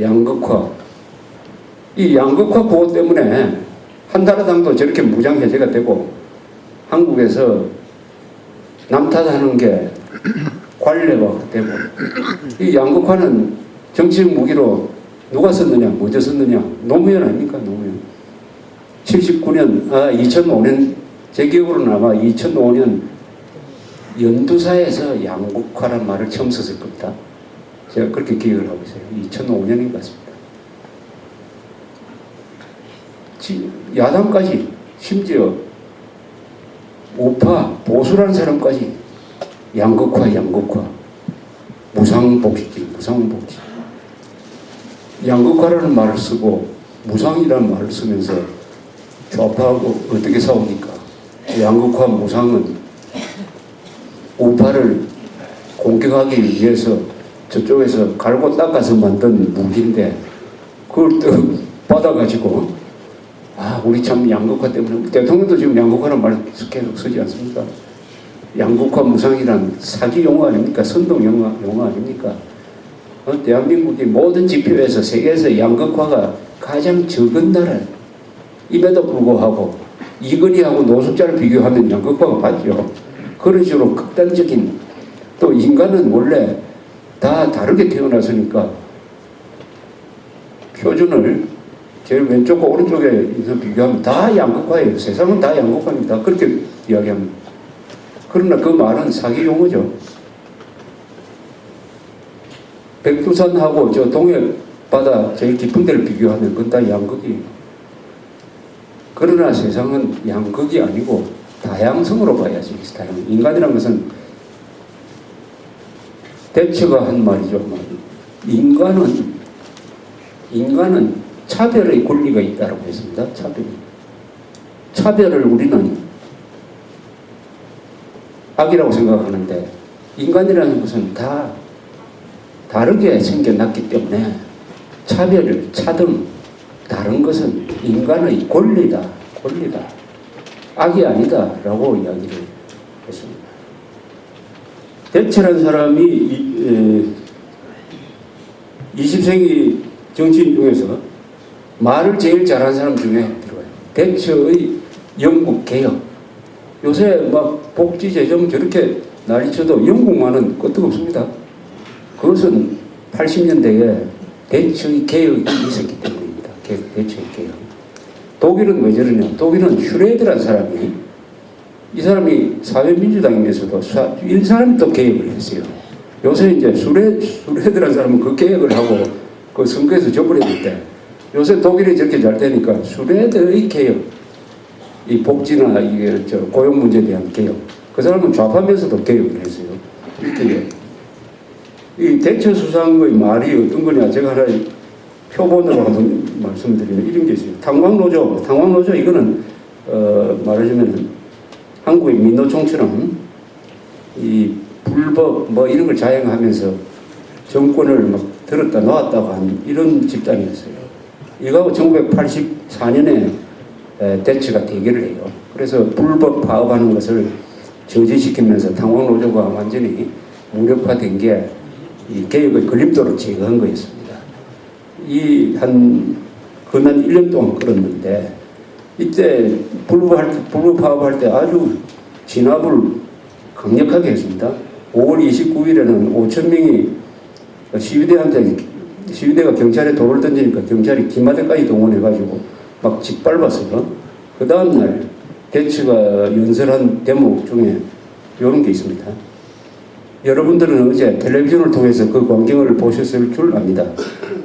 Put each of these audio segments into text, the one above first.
양극화. 이 양극화 구호 때문에 한나라당도 저렇게 무장해제가 되고 한국에서 남탓하는 게 관례가 되고 이 양극화는 정치적 무기로 누가 썼느냐, 먼저 썼느냐? 노무현 아닙니까? 노무현. 2005년, 제 기억으로는 아마 2005년 연두사에서 양극화란 말을 처음 썼을 겁니다. 제가 그렇게 기억을 하고 있어요. 2005년인 것 같습니다. 야당까지, 심지어 우파, 보수라는 사람까지 양극화, 무상복지. 양극화라는 말을 쓰고 무상이라는 말을 쓰면서 좌파하고 어떻게 싸웁니까? 양극화, 무상은 우파를 공격하기 위해서 저쪽에서 갈고 닦아서 만든 무기인데 그걸 또 받아가지고 우리 참 양극화 때문에 대통령도 지금 양극화라는 말 계속 쓰지 않습니까? 양극화 무상이란 사기 용어 아닙니까? 선동 용어 아닙니까? 대한민국이 모든 지표에서 세계에서 양극화가 가장 적은 나라임에도 불구하고 이건희하고 노숙자를 비교하면 양극화가 맞죠. 그런 식으로 극단적인, 또 인간은 원래 다 다르게 태어났으니까 표준을 제일 왼쪽과 오른쪽에 비교하면 다 양극화예요. 세상은 다 양극화입니다. 그렇게 이야기합니다. 그러나 그 말은 사기 용어죠. 백두산하고 저 동해바다 제일 깊은 데를 비교하면 그건 다 양극이에요. 그러나 세상은 양극이 아니고 다양성으로 봐야지. 인간이라는 것은 대처가 한 말이죠. 인간은 차별의 권리가 있다고 했습니다. 차별을 우리는 악이라고 생각하는데 인간이라는 것은 다 다르게 생겨났기 때문에 차등 다른 것은 인간의 권리다. 악이 아니다라고 이야기를 했습니다. 대처라는 사람이 20세기 정치인 중에서 말을 제일 잘하는 사람 중에 들어가요. 대처의 영국 개혁. 요새 막 복지 재정 저렇게 난리쳐도 영국만은 끄떡없습니다. 그것은 80년대에 대처의 개혁이 있었기 때문입니다. 대처의 개혁. 독일은 왜 저러냐? 독일은 슈레드라는 사람이, 이 사람이 사회민주당이면서도 이 사람이 또 개혁을 했어요. 요새 이제 슈레드라는 사람은 그 개혁을 하고 그 선거에서 져버렸는데 요새 독일이 저렇게 잘 되니까 슈레드의 개혁, 이 복지나 이게 고용 문제에 대한 개혁, 그 사람은 좌파면서도 개혁을 했어요. 이렇게 이 대처 수상의 말이 어떤 거냐? 제가 하나 표본으로 한번 말씀드리면 이런 게 있어요. 탄광노조 이거는 말하자면 한국의 민노총처럼 이 불법 뭐 이런 걸 자행하면서 정권을 막 들었다 놓았다고 한 이런 집단이었어요. 이거하고 1984년에 대처가 대결을 해요. 그래서 불법 파업하는 것을 저지시키면서 탄광노조가 완전히 무력화된 게 이 개혁의 걸림돌을 제거한 거였습니다. 그난 1년 동안 끌었는데 이때 불법 파업할 때 아주 진압을 강력하게 했습니다. 5월 29일에는 5,000명이 시위대가 경찰에 돌을 던지니까 경찰이 기마대까지 동원해가지고 막 짓밟았어요. 그 다음날 대처가 연설한 대목 중에 이런 게 있습니다. 여러분들은 어제 텔레비전을 통해서 그 광경을 보셨을 줄 압니다.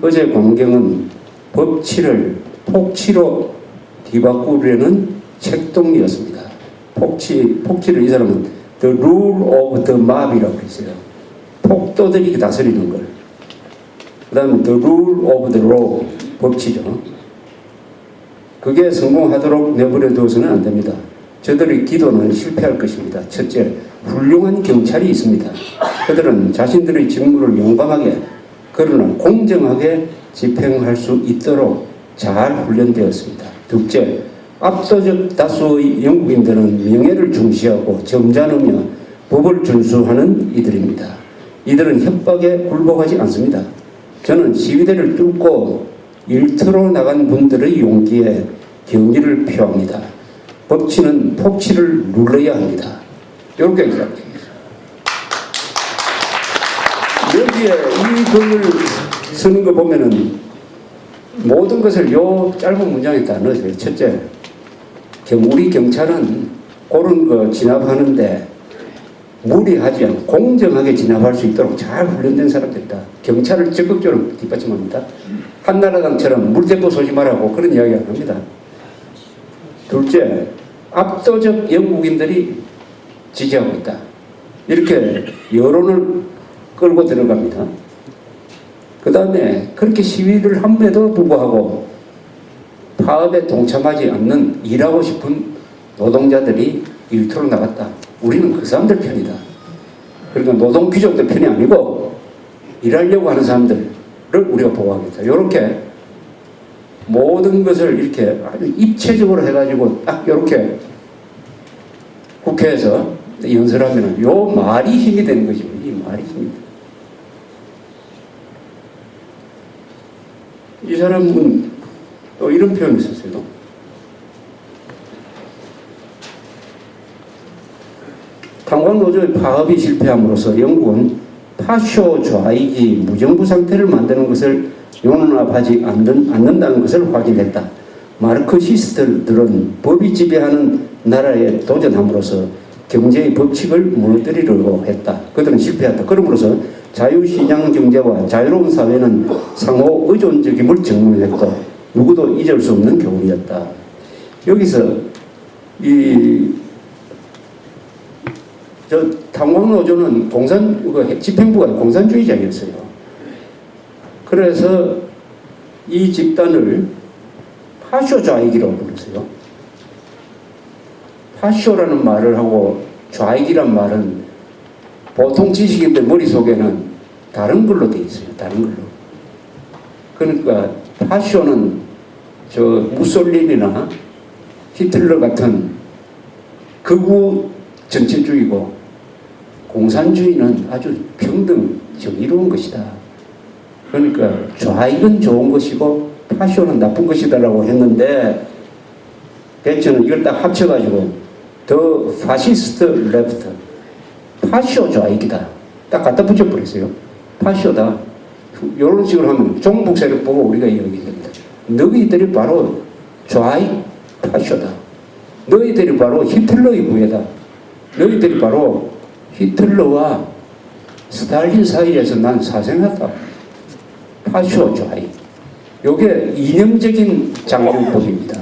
어제 광경은 법치를 폭치로 뒤바꾸려는 책동이었습니다. 폭치를 이 사람은 The Rule of the Mob이라고 했어요. 폭도들이 다스리는 걸. 그 다음에 The Rule of the Law, 법치죠. 그게 성공하도록 내버려 두어서는 안 됩니다. 저들의 기도는 실패할 것입니다. 첫째, 훌륭한 경찰이 있습니다. 그들은 자신들의 직무를 용감하게 그러나 공정하게 집행할 수 있도록 잘 훈련되었습니다. 둘째, 압도적 다수의 영국인들은 명예를 중시하고 점잖으며 법을 준수하는 이들입니다. 이들은 협박에 굴복하지 않습니다. 저는 시위대를 뚫고 일터로 나간 분들의 용기에 경의를 표합니다. 법치는 폭치를 눌러야 합니다. 이렇게 생각합니다. 여기에 이 글을 쓰는 거 보면은 모든 것을 요 짧은 문장에 다 넣으세요. 첫째, 우리 경찰은 그런 거 진압하는데 무리하지 않고 공정하게 진압할 수 있도록 잘 훈련된 사람들이다. 경찰을 적극적으로 뒷받침합니다. 한나라당처럼 물대포 쏘지 말라고 그런 이야기 안 합니다. 둘째, 압도적 영국인들이 지지하고 있다. 이렇게 여론을 끌고 들어갑니다. 그 다음에 그렇게 시위를 함에도 불구하고 파업에 동참하지 않는 일하고 싶은 노동자들이 일터로 나갔다. 우리는 그 사람들 편이다. 그러니까 노동귀족들 편이 아니고 일하려고 하는 사람들을 우리가 보호하겠다. 이렇게 모든 것을 이렇게 아주 입체적으로 해가지고 딱 이렇게 국회에서 연설하면 요 말이 힘이 되는 거죠. 이 말이 힘이 돼. 이 사람은 또 이런 표현을 썼어요. 탄광노조의 파업이 실패함으로써 영국은 파쇼 좌익이 무정부 상태를 만드는 것을 용납하지 않는다는 것을 확인했다. 마르크시스트들은 법이 지배하는 나라에 도전함으로써 경제의 법칙을 무너뜨리려고 했다. 그들은 실패했다. 그러므로서 자유시장 경제와 자유로운 사회는 상호 의존적임을 증명했고 누구도 잊을 수 없는 교훈이었다. 여기서 탄광노조는 집행부가 공산주의자였어요. 그래서 이 집단을 파쇼 좌익이라고 불렀어요. 파쇼라는 말을 하고 좌익이란 말은 보통 지식인들 머릿속에는 다른 걸로 돼 있어요. 다른 걸로. 그러니까 파쇼는 무솔리니나 히틀러 같은 극우 전체주의고 공산주의는 아주 평등 정의로운 것이다. 그러니까 좌익은 좋은 것이고 파쇼는 나쁜 것이다라고 했는데 대체는 이걸 딱 합쳐가지고 더 파시스트 레프트 파쇼 좌익이다. 딱 갖다 붙여버렸어요. 파쇼다. 이런 식으로 하면 종북 세력 보고 우리가 이야기합니다. 너희들이 바로 좌익 파쇼다. 너희들이 바로 히틀러의 부회다. 너희들이 바로 히틀러와 스탈린 사이에서 난 사생하다. 파쇼 좌익. 이게 이념적인 장려법입니다.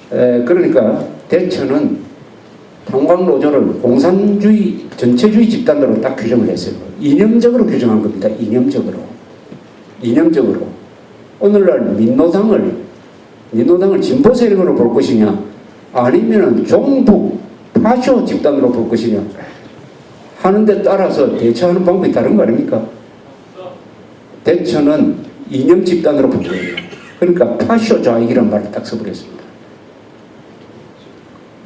그러니까 대처는 탄광노조를 공산주의 전체주의 집단으로 딱 규정을 했어요. 이념적으로 규정한 겁니다. 이념적으로. 오늘날 민노당을 진보 세력으로 볼 것이냐 아니면 종북 파쇼 집단으로 볼 것이냐 하는데 따라서 대처하는 방법이 다른 거 아닙니까? 대처는 이념 집단으로 본 거예요. 그러니까 파쇼 좌익이라는 말을 딱 써버렸습니다.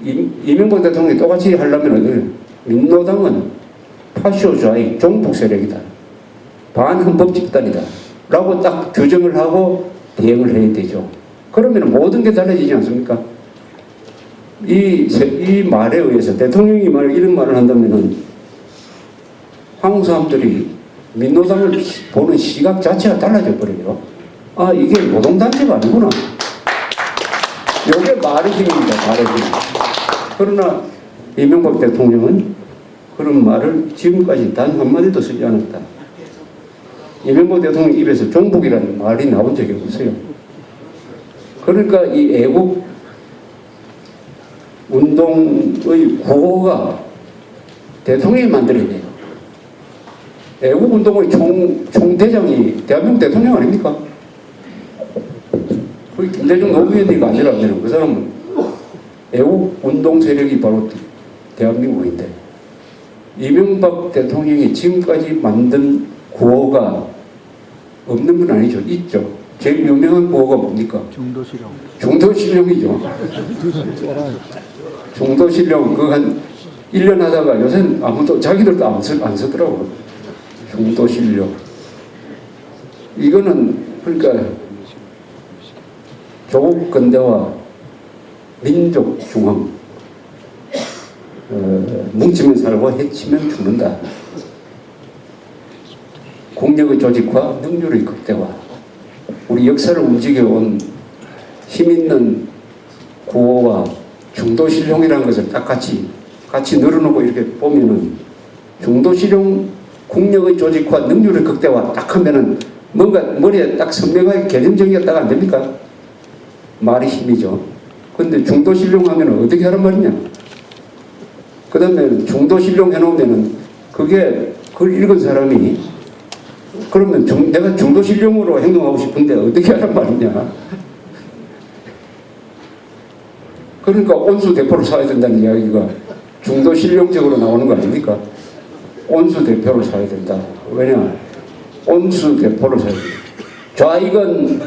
이명박 대통령이 똑같이 하려면 민노당은 파쇼 좌익 종북 세력이다. 반헌법 집단이다. 라고 딱 규정을 하고 대응을 해야 되죠. 그러면 모든 게 달라지지 않습니까? 이 말에 의해서 대통령이 이런 말을 한다면 한국 사람들이 민노당을 보는 시각 자체가 달라져 버려요. 아, 이게 노동단체가 아니구나. 이게 말의 힘입니다. 말의 힘. 그러나 이명박 대통령은 그런 말을 지금까지 단 한마디도 쓰지 않았다. 이명박 대통령 입에서 종북이라는 말이 나온 적이 없어요. 그러니까 이 애국 운동의 구호가 대통령이 만들어내요. 애국 운동의 총대장이 대한민국 대통령 아닙니까? 거의 김대중 노무현이가 아니라면 그 사람은 애국 운동 세력이 바로 대한민국인데 이명박 대통령이 지금까지 만든 구호가 없는 건 아니죠. 있죠. 제일 유명한 구호가 뭡니까? 중도실령이죠. 중도실령 그거 한 1년 하다가 요새는 아무도 자기들도 안 쓰더라고. 중도실령. 이거는 그러니까 조국 근대화 민족 중흥 뭉치면 살고 해치면 죽는다. 국력의 조직화, 능률의 극대화. 우리 역사를 움직여온 힘있는 구호와 중도실용이라는 것을 딱 같이 늘어놓고 이렇게 보면은 중도실용, 국력의 조직화, 능률의 극대화 딱 하면은 뭔가 머리에 딱 선명하게 개념 정리가 딱 안 됩니까? 말이 힘이죠. 근데 중도실용 하면은 어떻게 하란 말이냐? 그 다음에 중도실용 해놓으면은 그게 그걸 읽은 사람이 그러면 내가 중도실용으로 행동하고 싶은데 어떻게 하란 말이냐? 그러니까 온수대표를 사야 된다는 이야기가 중도실용적으로 나오는 거 아닙니까? 온수대표를 사야 된다. 왜냐? 온수대표를 사야 된다. 좌익은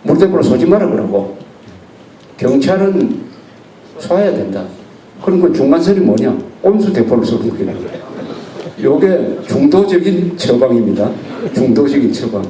물대포를 쏘지 마라 그러고 경찰은 쏴야 된다. 그런 건 중간선이 뭐냐? 온수대포를 쏘는 거예요. 이게 중도적인 처방입니다. 중도적인 처방.